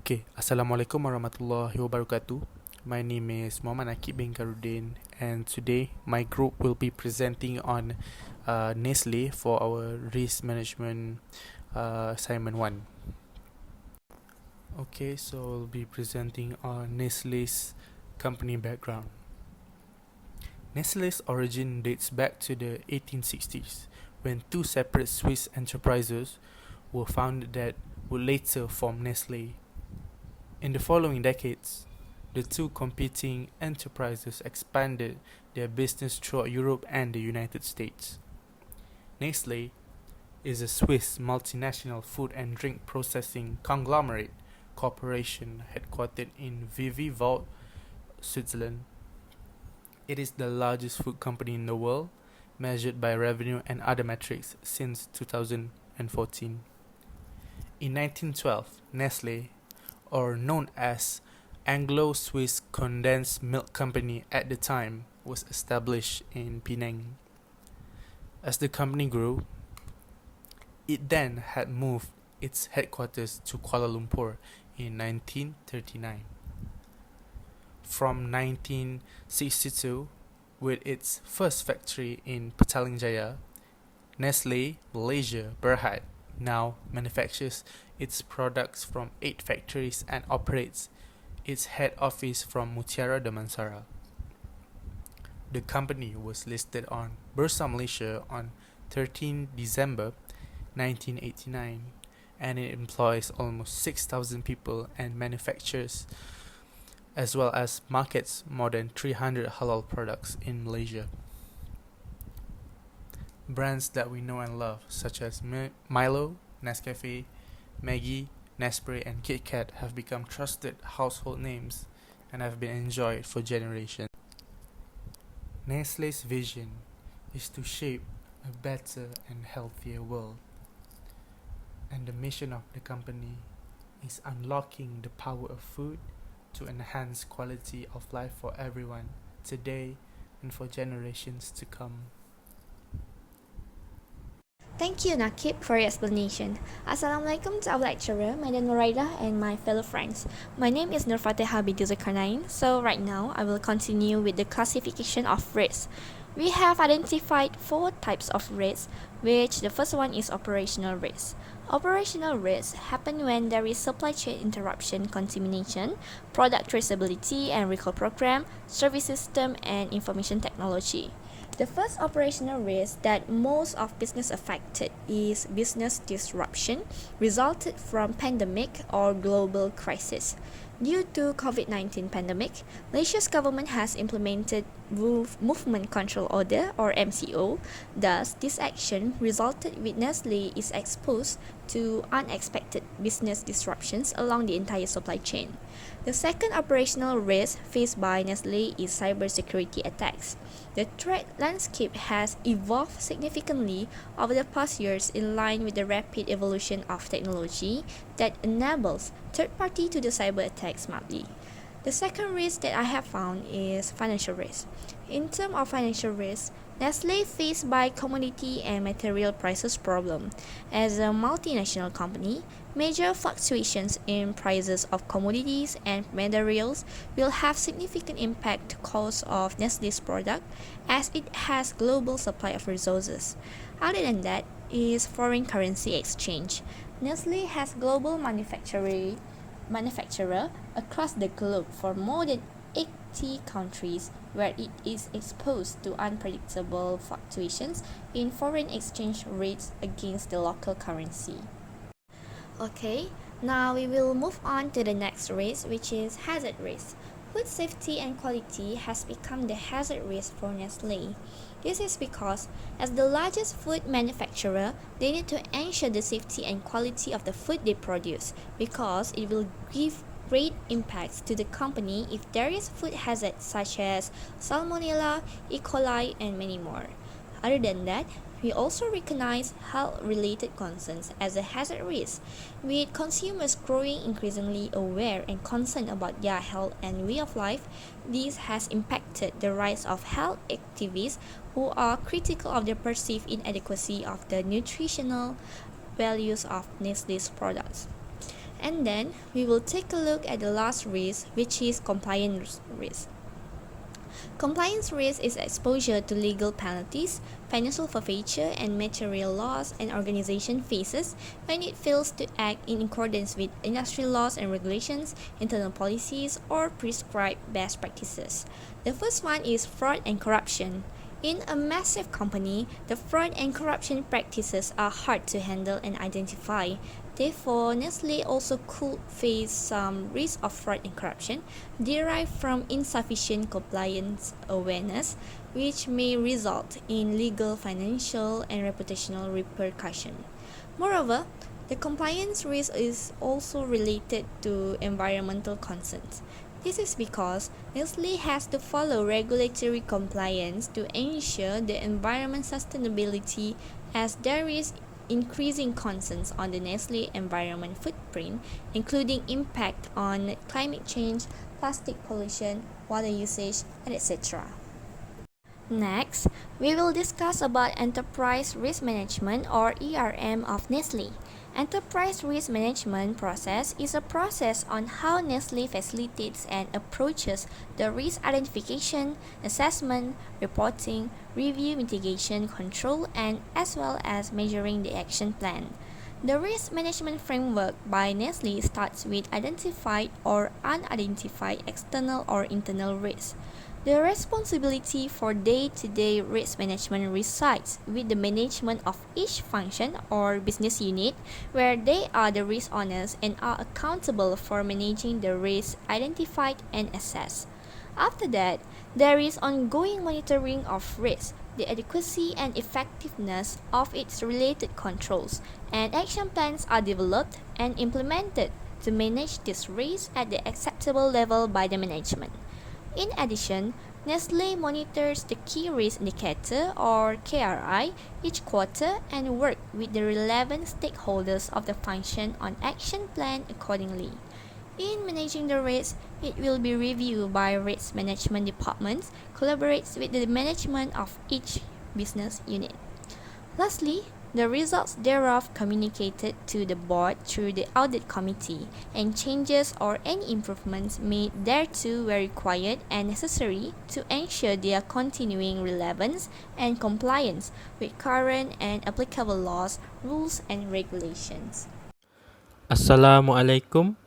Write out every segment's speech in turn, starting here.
Okay, Assalamualaikum warahmatullahi wabarakatuh. My name is Muhammad Akib bin Karudin, and today my group will be presenting on Nestle for our risk management assignment 1. Okay, so we'll be presenting on Nestle's company background. Nestle's origin dates back to the 1860s, when two separate Swiss enterprises were founded that would later form Nestle. In the following decades, the two competing enterprises expanded their business throughout Europe and the United States. Nestle is a Swiss multinational food and drink processing conglomerate corporation headquartered in Vivi-Vaud, Switzerland. It is the largest food company in the world, measured by revenue and other metrics since 2014. In 1912, Nestle, or known as Anglo-Swiss Condensed Milk Company at the time, was established in Penang. As the company grew, it then had moved its headquarters to Kuala Lumpur in 1939. From 1962, with its first factory in Petaling Jaya, Nestle Malaysia Berhad now manufactures its products from 8 factories and operates its head office from Mutiara Damansara. The company was listed on Bursa Malaysia on 13 December 1989, and it employs almost 6,000 people and manufactures as well as markets more than 300 halal products in Malaysia. Brands that we know and love, such as Milo, Nescafe, Maggi, Nestle, and Kit Kat, have become trusted household names and have been enjoyed for generations. Nestle's vision is to shape a better and healthier world, and the mission of the company is unlocking the power of food to enhance quality of life for everyone today and for generations to come. Thank you, Nakib, for your explanation. Assalamualaikum to our lecturer, Madam Noraida, and my fellow friends. My name is Nurfateha binti Zulkarnain. So right now, I will continue with the classification of risks. We have identified 4 types of risks, which the first one is operational risk. Operational risks happen when there is supply chain interruption, contamination, product traceability and recall program, service system, and information technology. The first operational risk that most of business affected is business disruption resulted from pandemic or global crisis. Due to COVID-19 pandemic, Malaysia's government has implemented Movement Control Order or MCO. Thus, this action resulted with Nestle is exposed to unexpected business disruptions along the entire supply chain. The second operational risk faced by Nestle is cybersecurity attacks. The threat landscape has evolved significantly over the past years in line with the rapid evolution of technology that enables third party to do cyber attacks smartly. The second risk that I have found is financial risk. In terms of financial risk, Nestle faced by commodity and material prices problem. As a multinational company, major fluctuations in prices of commodities and materials will have significant impact to cost of Nestle's product as it has global supply of resources. Other than that is foreign currency exchange. Nestle has global manufacturer across the globe for more than 80 countries where it is exposed to unpredictable fluctuations in foreign exchange rates against the local currency. Okay, now we will move on to the next risk, which is hazard risk. Food safety and quality has become the hazard risk for Nestle. This is because, as the largest food manufacturer, they need to ensure the safety and quality of the food they produce, because it will give great impacts to the company if there is food hazards such as Salmonella, E. coli, and many more. Other than that, we also recognize health-related concerns as a hazard risk, with consumers growing increasingly aware and concerned about their health and way of life. This has impacted the rise of health activists who are critical of the perceived inadequacy of the nutritional values of Nestle's products. And then we will take a look at the last risk, which is compliance risk. Compliance risk is exposure to legal penalties, financial forfeiture, and material loss an organization faces when it fails to act in accordance with industry laws and regulations, internal policies, or prescribed best practices. The first one is fraud and corruption. In a massive company, the fraud and corruption practices are hard to handle and identify. Therefore, Nestle also could face some risk of fraud and corruption derived from insufficient compliance awareness, which may result in legal, financial, and reputational repercussions. Moreover, the compliance risk is also related to environmental concerns. This is because Nestle has to follow regulatory compliance to ensure the environment sustainability, as there is increasing concerns on the Nestle environment footprint, including impact on climate change, plastic pollution, water usage, and etc. Next, we will discuss about enterprise risk management or ERM of Nestle. Enterprise risk management process is a process on how Nestle facilitates and approaches the risk identification, assessment, reporting, review, mitigation, control, and as well as measuring the action plan. The risk management framework by Nestle starts with identified or unidentified external or internal risks. The responsibility for day-to-day risk management resides with the management of each function or business unit, where they are the risk owners and are accountable for managing the risks identified and assessed. After that, there is ongoing monitoring of risk, the adequacy and effectiveness of its related controls, and action plans are developed and implemented to manage this risk at the acceptable level by the management. In addition, Nestle monitors the Key Risk Indicator or KRI each quarter and work with the relevant stakeholders of the function on action plan accordingly. In managing the risk, it will be reviewed by risk management departments, collaborates with the management of each business unit. Lastly, the results thereof communicated to the board through the audit committee, and changes or any improvements made thereto were required and necessary to ensure their continuing relevance and compliance with current and applicable laws, rules, and regulations. Assalamualaikum.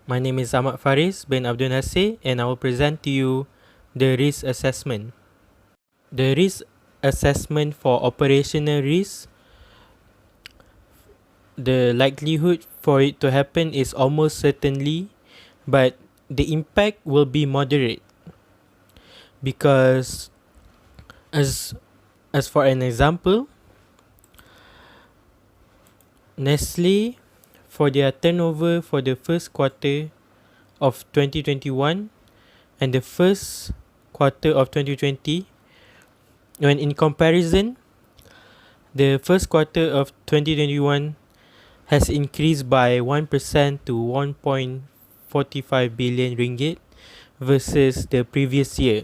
My name is Ahmad Faris bin Abdul Nasir and I will present to you the risk assessment. The risk assessment for operational risk, the likelihood for it to happen is almost certainly, but the impact will be moderate because as for an example, Nestle, for their turnover for the first quarter of 2021 and the first quarter of 2020, when in comparison, the first quarter of 2021 has increased by 1% to 1.45 billion ringgit versus the previous year.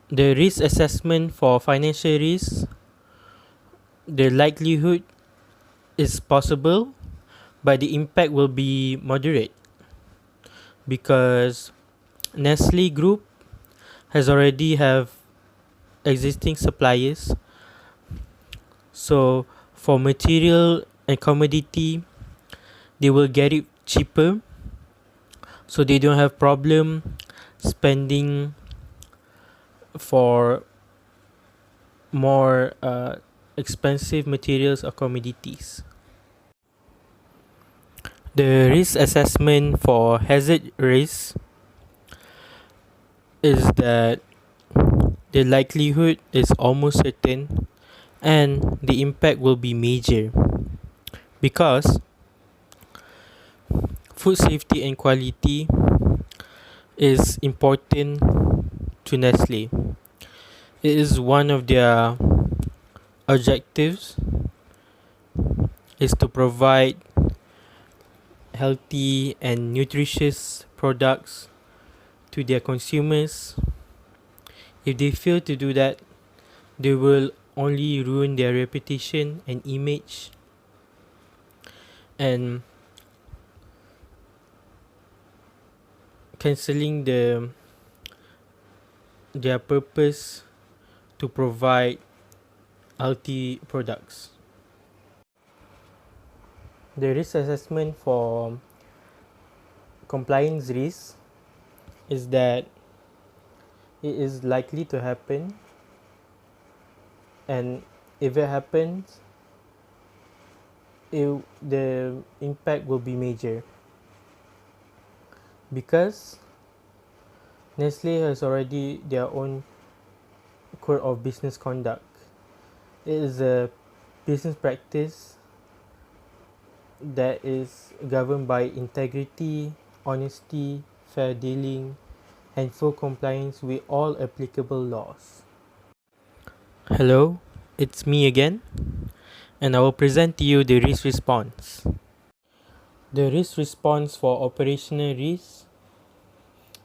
The risk assessment for financial risk, the likelihood is possible, but the impact will be moderate because Nestle Group has already have existing suppliers. So for material and commodity, they will get it cheaper, so they don't have problem spending for more expensive materials or commodities. The risk assessment for hazard risk is that the likelihood is almost certain and the impact will be major because food safety and quality is important to Nestle. It is one of their objectives is to provide healthy and nutritious products to their consumers. If they fail to do that, they will only ruin their reputation and image and cancelling their purpose to provide healthy products. The risk assessment for compliance risk is that it is likely to happen, and if it happens, the impact will be major, because Nestle has already their own code of business conduct. It is a business practice that is governed by integrity, honesty, fair dealing, and full compliance with all applicable laws. Hello, it's me again, and I will present to you the risk response. The risk response for operational risk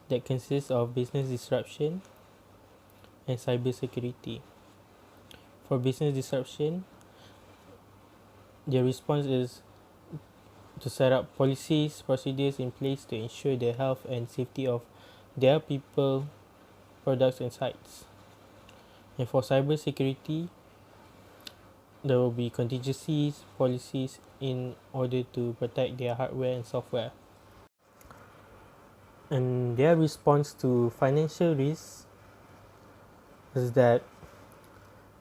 that consists of business disruption and cybersecurity. For business disruption, the response is to set up policies, procedures in place to ensure the health and safety of their people, products, and sites. And for cybersecurity, there will be contingencies, policies in order to protect their hardware and software. And their response to financial risks is that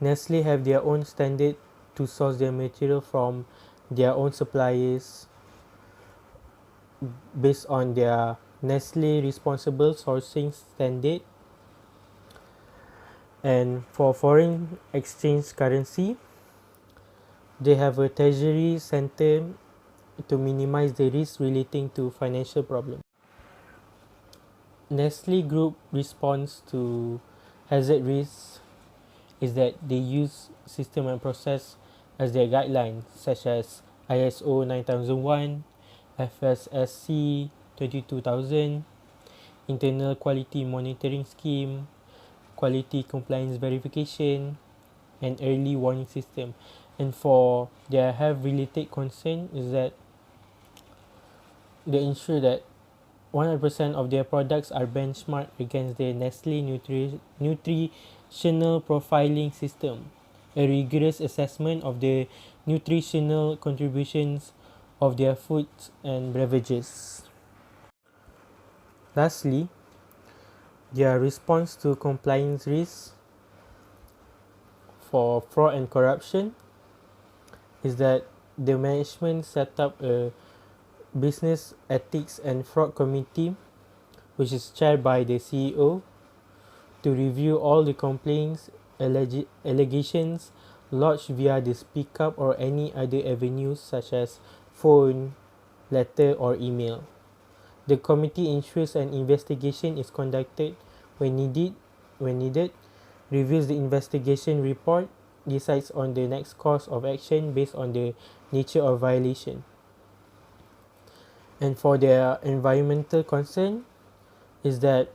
Nestle have their own standard to source their material from their own suppliers based on their Nestle responsible sourcing standard. And for foreign exchange currency, they have a treasury center to minimize the risk relating to financial problems. Nestle Group response to hazard risks is that they use system and process as their guidelines, such as ISO 9001, FSSC 22000, internal quality monitoring scheme, quality compliance verification, and early warning system. And for their health related concern is that they ensure that 100% of their products are benchmarked against the Nestle nutritional profiling system, a rigorous assessment of the nutritional contributions of their foods and beverages. Lastly, their response to compliance risks for fraud and corruption is that the management set up a business ethics and fraud committee, which is chaired by the CEO, to review all the complaints, allegations lodged via the speak up or any other avenues such as phone, letter, or email. The committee ensures an investigation is conducted when needed, reviews the investigation report, decides on the next course of action based on the nature of violation. And for their environmental concern is that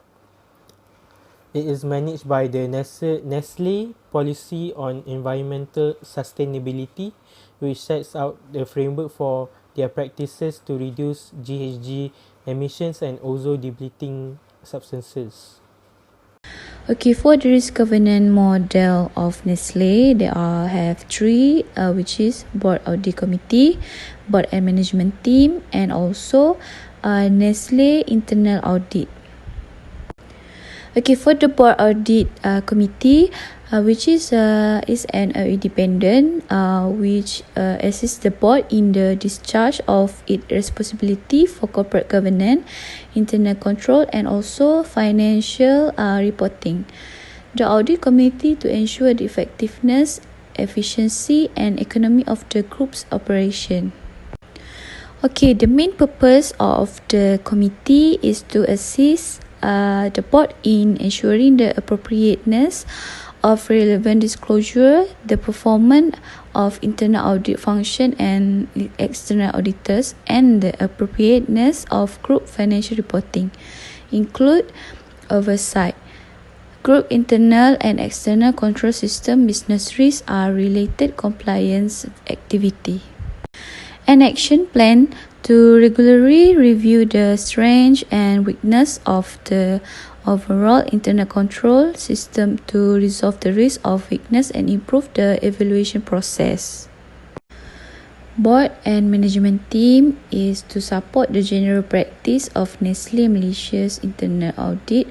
it is managed by the Nestle policy on environmental sustainability, which sets out the framework for their practices to reduce GHG emissions and ozone depleting substances. Okay, for the risk governance model of Nestle, they have three, which is board audit committee, board and management team, and also Nestle internal audit. Okay, for the board audit committee, which is an independent, which assists the board in the discharge of its responsibility for corporate governance, internal control, and also financial reporting. The audit committee to ensure the effectiveness, efficiency, and economy of the group's operation. Okay, the main purpose of the committee is to assist the board in ensuring the appropriateness of relevant disclosure, the performance of internal audit function and external auditors, and the appropriateness of group financial reporting, include oversight. Group internal and external control system business risks are related compliance activity. An action plan to regularly review the strength and weakness of the overall internal control system to resolve the risk of weakness and improve the evaluation process. Board and management team is to support the general practice of Nestle Malaysia's internal audit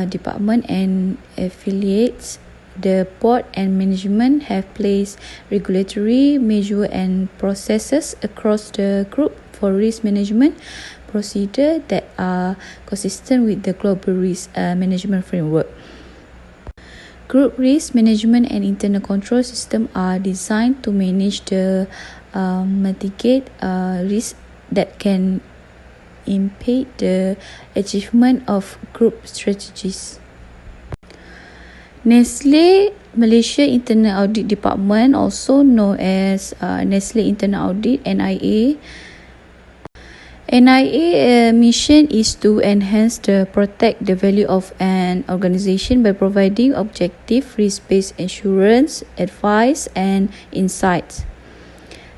department and affiliates. The board and management have placed regulatory measures and processes across the group for risk management procedures that are consistent with the global risk management framework. Group risk management and internal control system are designed to manage the mitigate risks that can impede the achievement of group strategies. Nestle Malaysia Internal Audit Department, also known as Nestle Internal Audit (NIA). NIA mission is to enhance the protect the value of an organization by providing objective risk-based assurance, advice, and insights.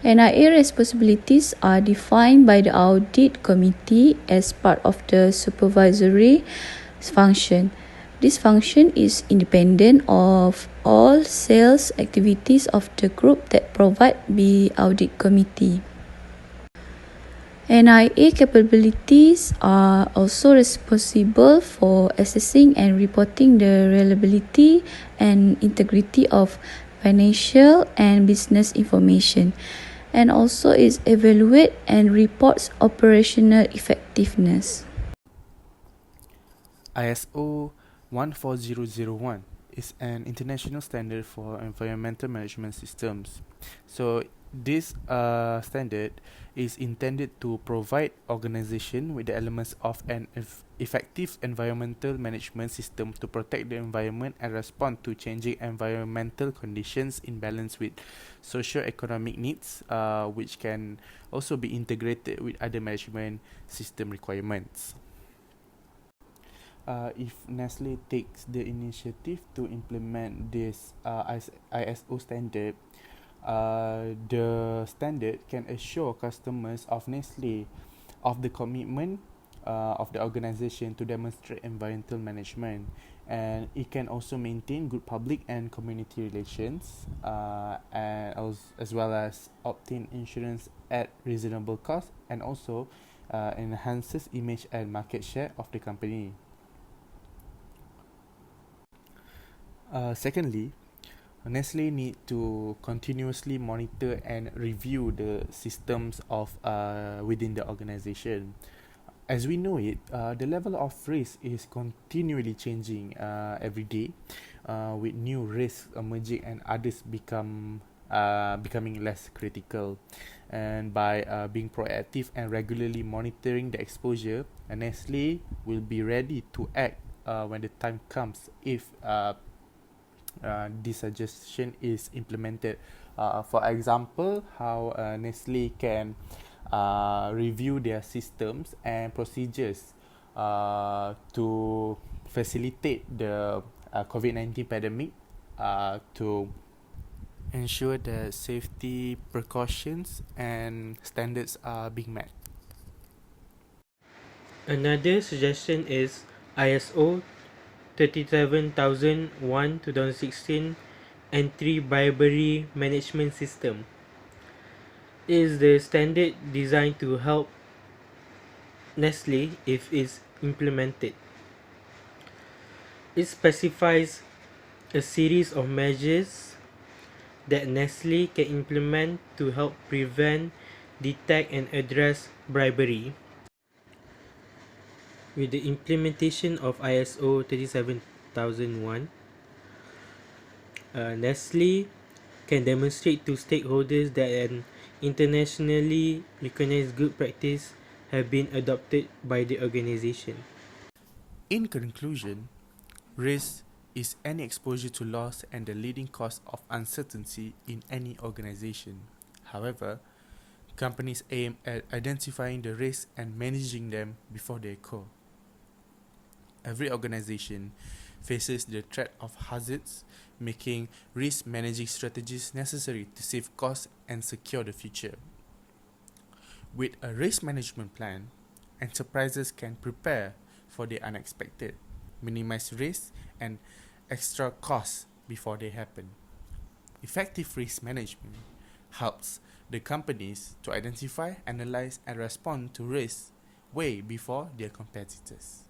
NIA responsibilities are defined by the audit committee as part of the supervisory function. This function is independent of all sales activities of the group that provide the audit committee. NIA capabilities are also responsible for assessing and reporting the reliability and integrity of financial and business information, and also is evaluate and reports operational effectiveness. ISO 14001 is an international standard for environmental management systems. So this standard is intended to provide organization with the elements of an effective environmental management system to protect the environment and respond to changing environmental conditions in balance with socio-economic needs, which can also be integrated with other management system requirements. If Nestle takes the initiative to implement this ISO standard, the standard can assure customers of Nestle of the commitment of the organization to demonstrate environmental management, and it can also maintain good public and community relations, and as well as obtain insurance at reasonable cost, and also enhances image and market share of the company. Secondly, Nestle need to continuously monitor and review the systems of within the organization. As we know it, the level of risk is continually changing every day, with new risks emerging and others becoming less critical. And by being proactive and regularly monitoring the exposure, Nestle will be ready to act when the time comes if this suggestion is implemented. For example, how Nestle can review their systems and procedures to facilitate the COVID-19 pandemic, to ensure that safety precautions and standards are being met. Another suggestion is ISO 37001 2016 Anti-Bribery Management System. It is the standard designed to help Nestle if it's implemented. It specifies a series of measures that Nestle can implement to help prevent, detect, and address bribery. With the implementation of ISO 37001, Nestle can demonstrate to stakeholders that an internationally recognized good practice have been adopted by the organization. In conclusion, risk is any exposure to loss and the leading cause of uncertainty in any organization. However, companies aim at identifying the risks and managing them before they occur. Every organization faces the threat of hazards, making risk managing strategies necessary to save costs and secure the future. With a risk management plan, enterprises can prepare for the unexpected, minimize risk and extra costs before they happen. Effective risk management helps the companies to identify, analyze, and respond to risks way before their competitors.